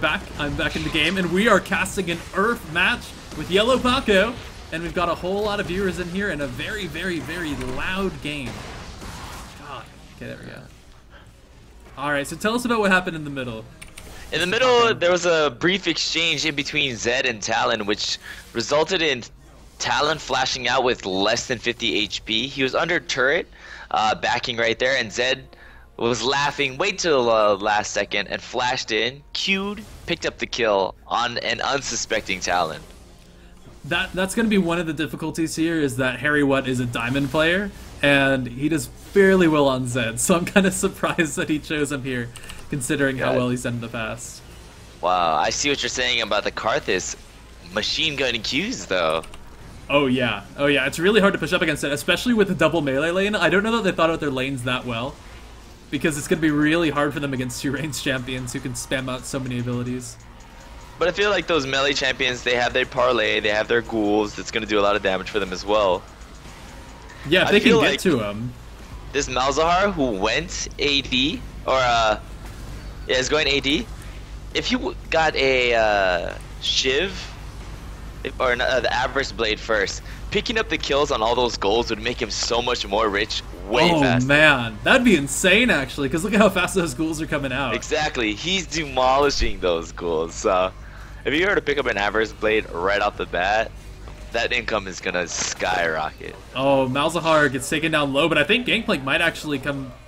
back. I'm back in the game, and we are casting an URF match with Yellowpaco, and we've got a whole lot of viewers in here and a very, very, very loud game. God. Okay, there we go. Alright, so tell us about what happened in the middle. In the middle, there was a brief exchange in between Zed and Talon, which resulted in Talon flashing out with less than 50 HP. He was under turret, backing right there, and Zed was laughing, wait till the last second, and flashed in, queued, picked up the kill on an unsuspecting Talon. That's going to be one of the difficulties here, is that Harry What is a diamond player, and he does fairly well on Zed, so I'm kind of surprised that he chose him here, considering how well he's done in the past. Wow, I see what you're saying about the Karthus machine gun Qs, though. Oh yeah, it's really hard to push up against it, especially with the double melee lane. I don't know that they thought out their lanes that well, because it's going to be really hard for them against two ranged champions who can spam out so many abilities. But I feel like those melee champions, they have their parlay, they have their ghouls, that's going to do a lot of damage for them as well. Yeah, if they can get to them. This Malzahar who went AD, or yeah, is going AD, if you got a Shiv, or the Avarice Blade first, picking up the kills on all those goals would make him so much more rich way faster. Oh man, that'd be insane actually, because look at how fast those ghouls are coming out. Exactly, he's demolishing those ghouls. So if you were to pick up an Avarice Blade right off the bat, that income is gonna skyrocket. Oh, Malzahar gets taken down low, but I think Gangplank might actually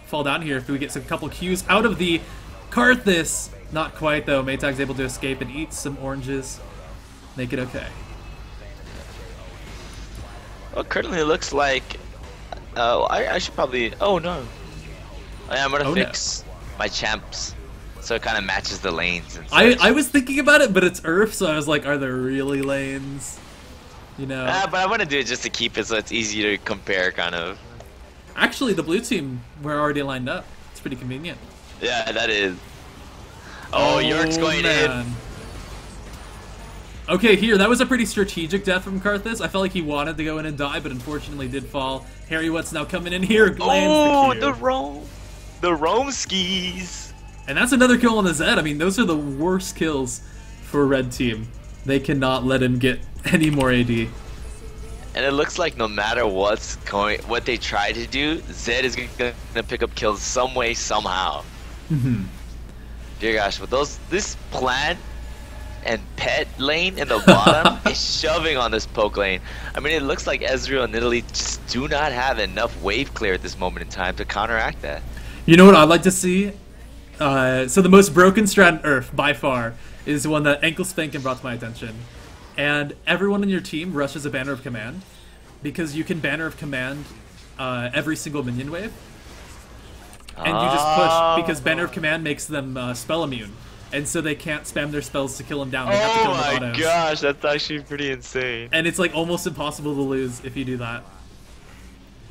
fall down here if we get a couple Qs out of the Karthus. Not quite though, Maytag's able to escape and eat some oranges. Make it okay. Well, currently it looks like I should probably. Oh no! I'm gonna fix my champs so it kind of matches the lanes. And I was thinking about it, but it's URF, so I was like, are there really lanes? You know. But I want to do it just to keep it so it's easy to compare, kind of. Actually, the blue team we're already lined up. It's pretty convenient. Yeah, that is. Oh, York's going in. Okay, here, that was a pretty strategic death from Karthus. I felt like he wanted to go in and die, but unfortunately did fall. Harry What's now coming in here, lands the Rome skis. And that's another kill on the Zed. I mean, those are the worst kills for Red Team. They cannot let him get any more AD. And it looks like no matter what they try to do, Zed is gonna pick up kills some way, somehow. Dear gosh, with this plant and pet lane in the bottom is shoving on this poke lane. I mean, it looks like Ezreal and Italy just do not have enough wave clear at this moment in time to counteract that. You know what I'd like to see? So the most broken strat in URF, by far, is the one that Ankle Spankin brought to my attention. And everyone in your team rushes a Banner of Command, because you can Banner of Command every single minion wave. And you just push, because Banner of Command makes them spell immune. And so they can't spam their spells to kill him down. They have to kill him with autos. Gosh, that's actually pretty insane. And it's like almost impossible to lose if you do that.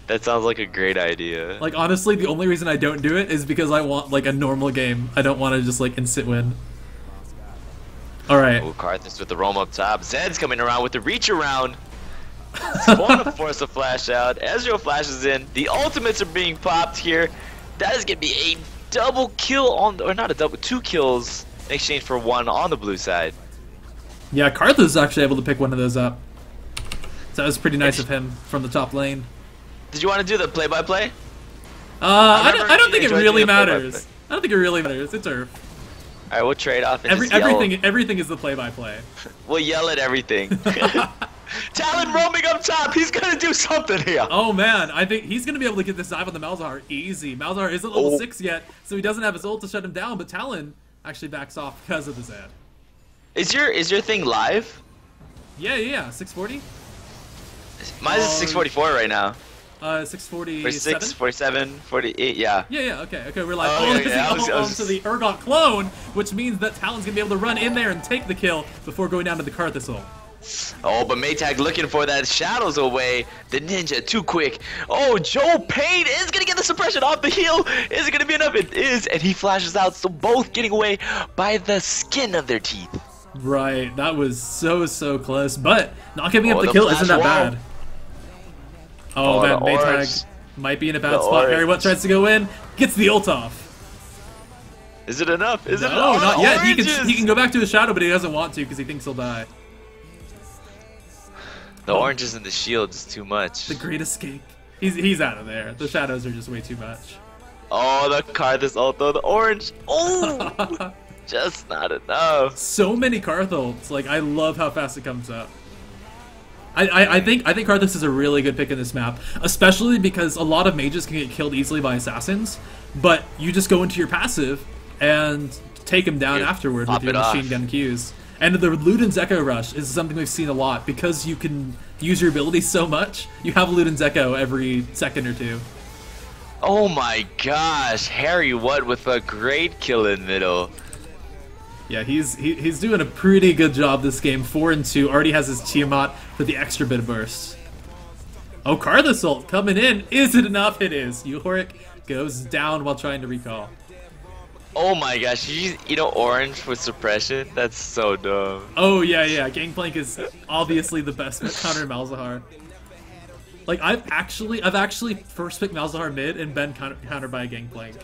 That sounds like a great idea. Like honestly, the only reason I don't do it is because I want like a normal game. I don't want to just like instant win. Alright. Oh, Karthus with the roam up top. Zed's coming around with the reach around. Spawn to force a flash out. Ezreal flashes in. The ultimates are being popped here. That is gonna be a double kill on, or not a double, 2 kills in exchange for 1 on the blue side. Yeah, Karthus is actually able to pick one of those up. So that was pretty nice of him from the top lane. Did you want to do the play-by-play? I don't think it really matters. I don't think it really matters. It's URF. Alright, we'll trade off and everything is the play-by-play. We'll yell at everything. Talon roaming up top. He's gonna do something here. Oh man, I think he's gonna be able to get this dive on the Malzahar easy. Malzahar isn't level 6 yet, so he doesn't have his ult to shut him down. But Talon actually backs off because of the Zed. Is your thing live? Yeah. 640. Mine is 644 right now. 640. 46, 47, 48. Yeah. Yeah. Okay, we're live. To the Urgot clone, which means that Talon's gonna be able to run in there and take the kill before going down to the Karthus ult. Oh, but Maytag looking for that shadows away. The ninja too quick. Oh, Joe Payne is gonna get the suppression off the heel. Is it gonna be enough? It is, and he flashes out. So both getting away by the skin of their teeth. Right, that was so close, but not giving up the kill isn't that bad. Oh man, Maytag might be in a bad spot. Harry What tries to go in, gets the ult off. Is it enough? Is it No, enough? not yet. Oranges! He can go back to his shadow, but he doesn't want to because he thinks he'll die. The oranges and the shield is too much. The great escape. He's out of there. The shadows are just way too much. Oh, the Karthus ult though, the orange. Oh, just not enough. So many Karth ults. Like, I love how fast it comes up. I think Karthus is a really good pick in this map, especially because a lot of mages can get killed easily by assassins, but you just go into your passive and take him down afterward with your machine gun Qs. And the Luden's Echo Rush is something we've seen a lot because you can use your abilities so much. You have Luden's Echo every second or two. Oh my gosh, Harry what with a great kill in middle. Yeah, he's doing a pretty good job this game. 4-2, already has his Tiamat for the extra bit of burst. Oh, Karthus ult coming in. Is it enough? It is. Yorick goes down while trying to recall. Oh my gosh, you know orange with suppression? That's so dumb. Oh yeah, Gangplank is obviously the best counter Malzahar. Like I've actually first picked Malzahar mid and been countered by a Gangplank.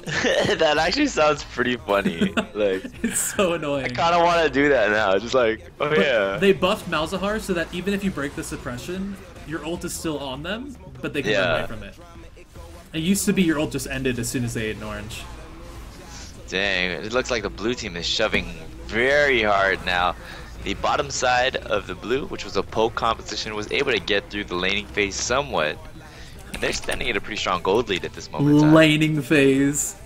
That actually sounds pretty funny. Like it's so annoying. I kind of want to do that now. Just like, oh but yeah. They buffed Malzahar so that even if you break the suppression, your ult is still on them, but they can run away from it. It used to be your ult just ended as soon as they ate an orange. Dang, it looks like the blue team is shoving very hard now. The bottom side of the blue, which was a poke composition, was able to get through the laning phase somewhat. And they're standing at a pretty strong gold lead at this moment in time. Laning phase.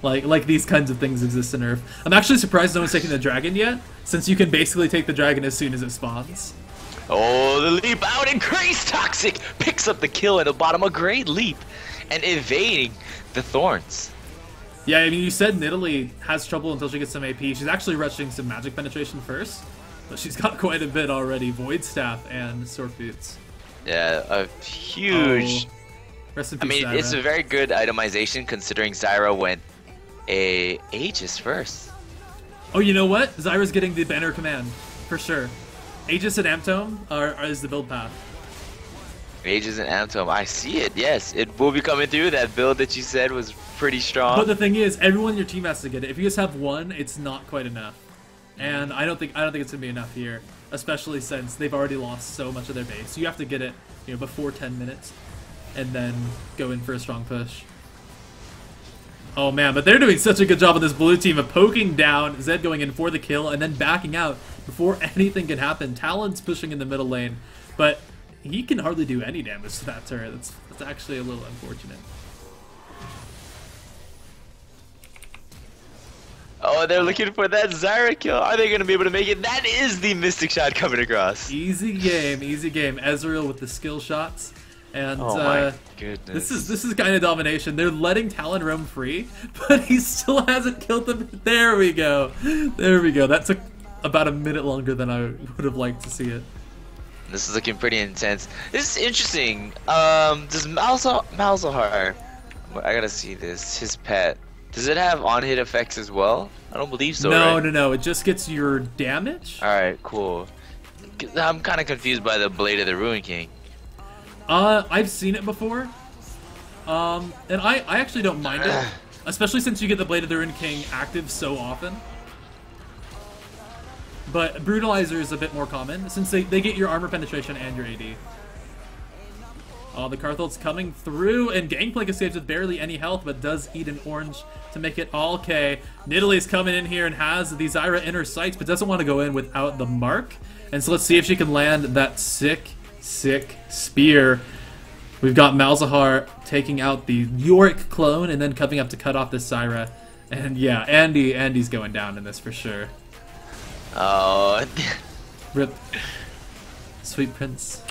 like these kinds of things exist in URF. I'm actually surprised no one's taking the dragon yet, since you can basically take the dragon as soon as it spawns. Oh, the leap out and Grace Toxic picks up the kill in the bottom. A great leap and evading the thorns. Yeah, I mean, you said Nidalee has trouble until she gets some AP. She's actually rushing some magic penetration first, but she's got quite a bit already. Void Staff and Sword Boots. Yeah, a huge... Oh. Rest in peace, Zyra. It's a very good itemization considering Zyra went Aegis first. Oh, you know what? Zyra's getting the banner command, for sure. Aegis and Amtome is the build path. Aegis and Amtome, I see it, yes. It will be coming through. That build that you said was pretty strong. But the thing is, everyone in your team has to get it. If you just have one, it's not quite enough. And I don't think it's gonna be enough here, especially since they've already lost so much of their base. You have to get it, before 10 minutes, and then go in for a strong push. Oh man, but they're doing such a good job on this blue team of poking down, Zed going in for the kill, and then backing out before anything can happen. Talon's pushing in the middle lane, but he can hardly do any damage to that turret. That's actually a little unfortunate. Oh, they're looking for that Zyra kill. Are they going to be able to make it? That is the Mystic Shot coming across. Easy game, easy game. Ezreal with the skill shots. And oh my goodness. This is kind of domination. They're letting Talon roam free, but he still hasn't killed them. There we go. There we go. That took about a minute longer than I would have liked to see it. This is looking pretty intense. This is interesting. Does Malzahar, I gotta see this, his pet, does it have on-hit effects as well? I don't believe so, right? No. It just gets your damage. Alright, cool. I'm kind of confused by the Blade of the Ruin King. I've seen it before. And I actually don't mind it. Especially since you get the Blade of the Ruin King active so often. But Brutalizer is a bit more common, since they get your armor penetration and your AD. Oh, the Karthult's coming through, and Gangplank escapes with barely any health, but does eat an orange to make it all K. Nidalee's coming in here and has the Zyra in her sights, but doesn't want to go in without the mark. And so let's see if she can land that sick spear. We've got Malzahar taking out the Yorick clone, and then coming up to cut off this Zyra. And yeah, Andy's going down in this for sure. Oh. Rip. Sweet Prince.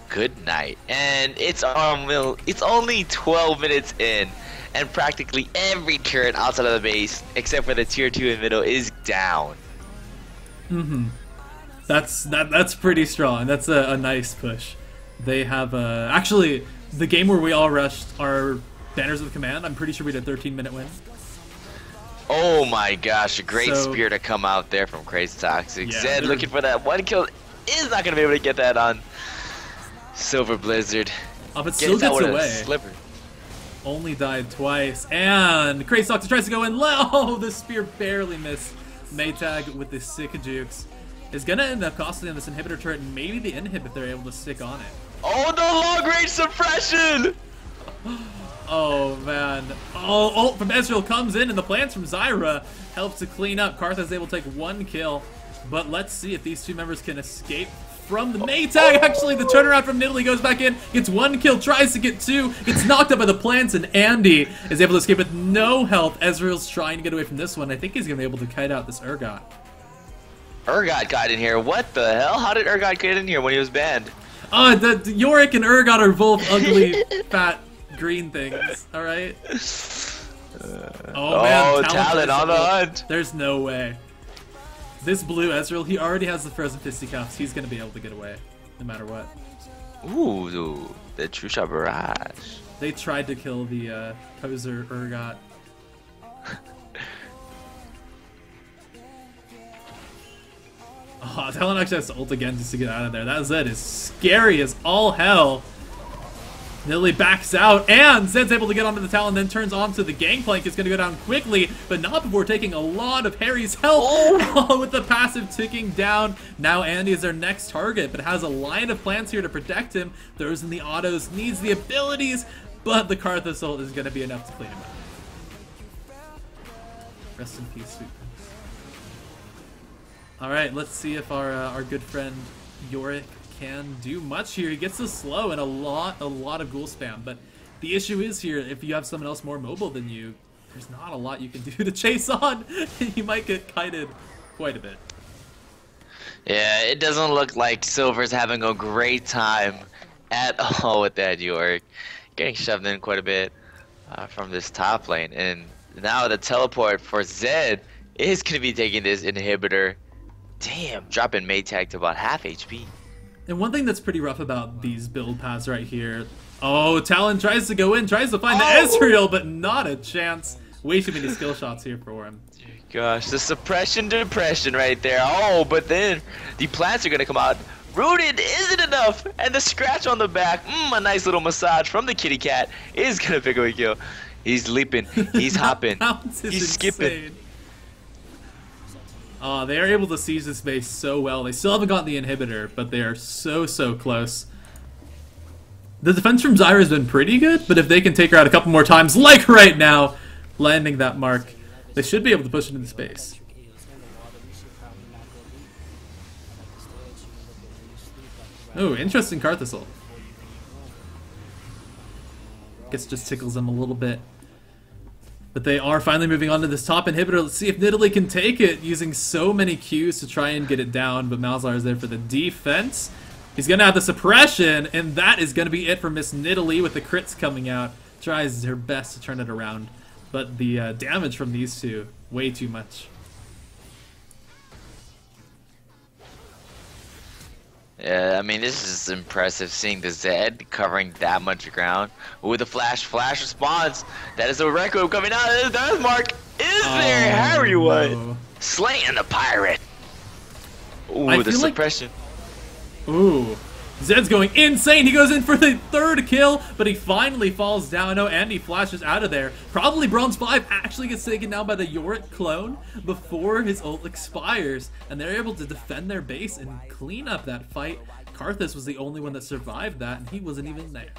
Good night. And it's only 12 minutes in, and practically every turret outside of the base, except for the tier 2 in middle, is down. That's pretty strong. That's a nice push. They have actually the game where we all rushed our Banners of Command. I'm pretty sure we did a 13-minute win. Oh my gosh, a great spear to come out there from Crazy Toxic. Yeah, Zed looking for that one kill, is not going to be able to get that on Silver Blizzard. Oh, but still gets away. only died twice. And Crazy Doctor tries to go in. Oh, the spear barely missed. Maytag with the sick jukes is gonna end up costing them this inhibitor turret and maybe the inhib if they're able to stick on it. Oh, the long range suppression! Oh man. Oh, ult from Ezreal comes in and the plans from Zyra help to clean up. Karthus able to take 1 kill. But let's see if these two members can escape from the Maytag. Actually, the turnaround from Nidalee goes back in, gets 1 kill, tries to get 2, gets knocked up by the plants, and Andy is able to escape with no health. Ezreal's trying to get away from this one. I think he's gonna be able to kite out this Urgot. Urgot got in here. What the hell? How did Urgot get in here when he was banned? The Yorick and Urgot are both ugly, fat, green things. All right. Oh man, Talon on the hunt. There's no way. This blue Ezreal, he already has the frozen fisticuffs. He's gonna be able to get away, no matter what. Ooh, the True Shot Barrage. They tried to kill the poser Urgot. Oh, Talon actually has to ult again just to get out of there. That Zed is scary as all hell. Nidalee backs out, and Zed's able to get onto the Talon, then turns onto the Gangplank. It's going to go down quickly, but not before taking a lot of Harry's health. Oh, with the passive ticking down. Now Andy is their next target, but has a line of plants here to protect him. Throws in the autos, needs the abilities, but the Karthus ult is going to be enough to clean him up. Rest in peace, sweet prince. All right, let's see if our good friend Yorick can do much here. He gets the slow and a lot of ghoul spam, but the issue is here, if you have someone else more mobile than you, there's not a lot you can do to chase on. You might get kited quite a bit. Yeah, it doesn't look like Silver's having a great time at all with that Yorick. Getting shoved in quite a bit from this top lane, and now the teleport for Zed is going to be taking this inhibitor. Damn, dropping Maytag to about half HP. And one thing that's pretty rough about these build paths right here. Oh, Talon tries to go in, tries to find the Ezreal, but not a chance. Way too many skill shots here for him. Gosh, the suppression depression right there. Oh, but then the plants are going to come out. Rooted isn't enough, and the scratch on the back, a nice little massage from the kitty cat is going to pick up a kill. He's leaping, he's hopping, he's skipping. They are able to seize this base so well. They still haven't gotten the inhibitor, but they are so close. The defense from Zyra has been pretty good, but if they can take her out a couple more times, like right now, landing that mark, they should be able to push into the space. Oh, interesting Karthus ult. Guess it just tickles them a little bit. But they are finally moving on to this top inhibitor. Let's see if Nidalee can take it, using so many Qs to try and get it down. But Malzahar is there for the defense. He's going to have the suppression, and that is going to be it for Miss Nidalee with the crits coming out. Tries her best to turn it around. But the damage from these two, way too much. Yeah, I mean, this is impressive seeing the Zed covering that much ground with a flash response. That is a record coming out. The Death Mark is there. Harry White slaying the pirate. Ooh, the suppression. Ooh. Zed's going insane. He goes in for the 3rd kill, but he finally falls down. No, Andy flashes out of there. Probably Bronze 5 actually gets taken down by the Yorick clone before his ult expires, and they're able to defend their base and clean up that fight. Karthus was the only one that survived that, and he wasn't even there.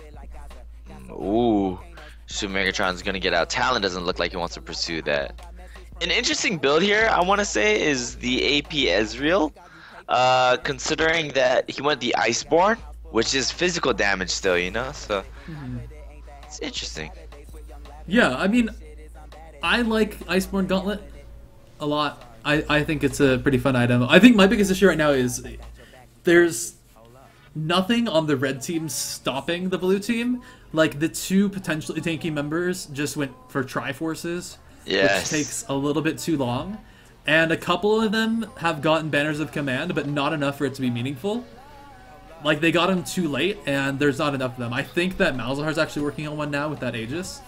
Ooh. Super Megatron's gonna get out. Talon doesn't look like he wants to pursue that. An interesting build here, I want to say, is the AP Ezreal. Considering that he went the Iceborne, which is physical damage still, you know, so it's interesting. Yeah, I mean, I like Iceborne Gauntlet a lot. I think it's a pretty fun item. I think my biggest issue right now is there's nothing on the red team stopping the blue team. Like, the 2 potentially tanky members just went for Triforces, which takes a little bit too long. And a couple of them have gotten Banners of Command, but not enough for it to be meaningful. Like, they got them too late, and there's not enough of them. I think that Malzahar's actually working on one now with that Aegis,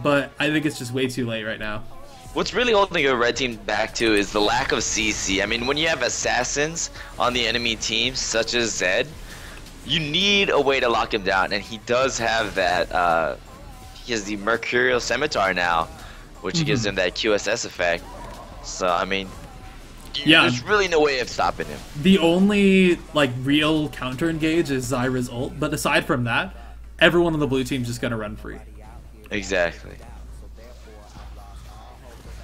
but I think it's just way too late right now. What's really holding a red team back, too, is the lack of CC. I mean, when you have assassins on the enemy team, such as Zed, you need a way to lock him down, and he does have that. he has the Mercurial Scimitar now, which gives him that QSS effect. So I mean, there's really no way of stopping him. The only like real counter engage is Zyra's ult, but aside from that, everyone on the blue team's just gonna run free. Exactly.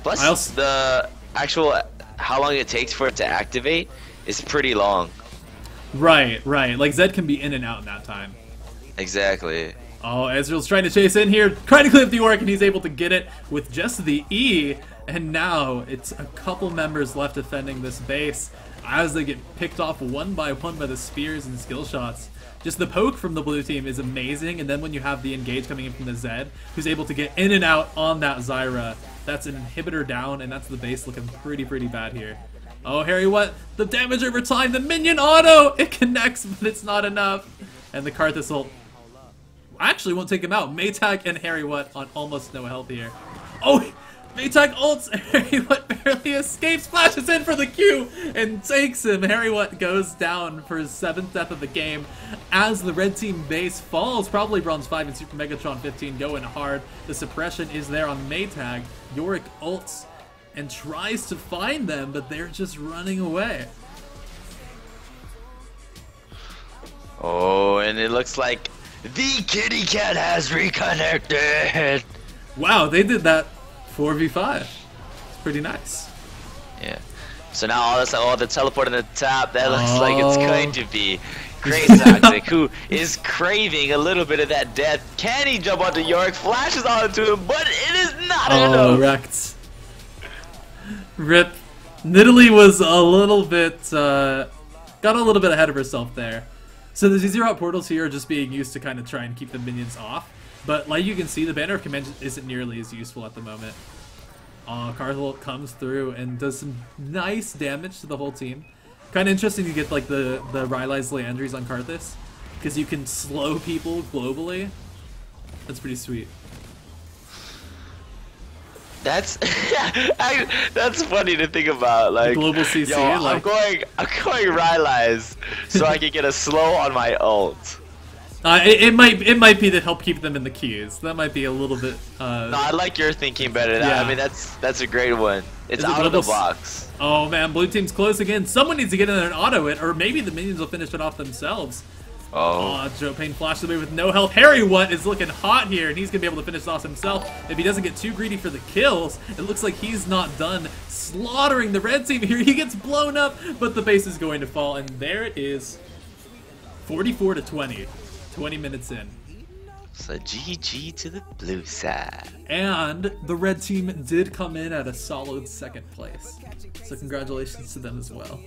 Plus, the actual how long it takes for it to activate is pretty long. Right. Like Zed can be in and out in that time. Exactly. Oh, Ezreal's trying to chase in here, trying to clear up the Orc, and he's able to get it with just the E. And now it's a couple members left defending this base as they get picked off one by one by the spears and skill shots. Just the poke from the blue team is amazing, and then when you have the engage coming in from the Zed, who's able to get in and out on that Zyra, that's an inhibitor down, and that's the base looking pretty bad here. Oh, Harry, what? The damage over time, the minion auto! It connects, but it's not enough. And the Karthus ult actually won't take him out. Maytag and Harry What on almost no health here. Oh, Maytag ults, Harry What barely escapes, flashes in for the Q, and takes him. Harry What goes down for his 7th death of the game as the red team base falls. Probably Bronze 5 and Super Megatron 15 going hard. The suppression is there on Maytag. Yorick ults and tries to find them, but they're just running away. Oh, and it looks like the kitty cat has reconnected. Wow, they did that 4v5. It's pretty nice. Yeah. So now all the teleport in the top, that looks like it's going to be Grey Toxic, who is craving a little bit of that death. Can he jump onto Yorick? Flashes onto him, but it is not enough. Oh, wrecked. Rip. Nidalee was a little bit, got a little bit ahead of herself there. So the zero out portals here are just being used to kind of try and keep the minions off. But like you can see, the Banner of Command isn't nearly as useful at the moment. Karthus comes through and does some nice damage to the whole team. Kind of interesting to get like the Rylai's Leandries on Karthus, because you can slow people globally. That's pretty sweet. That's that's funny to think about. Like, the global CC. Yo, I'm going Rylai's so I can get a slow on my ult. It might be to help keep them in the queues. That might be a little bit. No, I like your thinking better. Yeah. I mean, that's a great one. It's out of the box. Oh man, blue team's close again. Someone needs to get in there and auto it, or maybe the minions will finish it off themselves. Oh, Joe Payne flashed away with no health. Harry What is looking hot here, and he's gonna be able to finish it off himself if he doesn't get too greedy for the kills. It looks like he's not done slaughtering the red team here. He gets blown up, but the base is going to fall, and there it is. 44 to 20. 20 minutes in. So GG to the blue side. And the red team did come in at a solid 2nd place. So congratulations to them as well.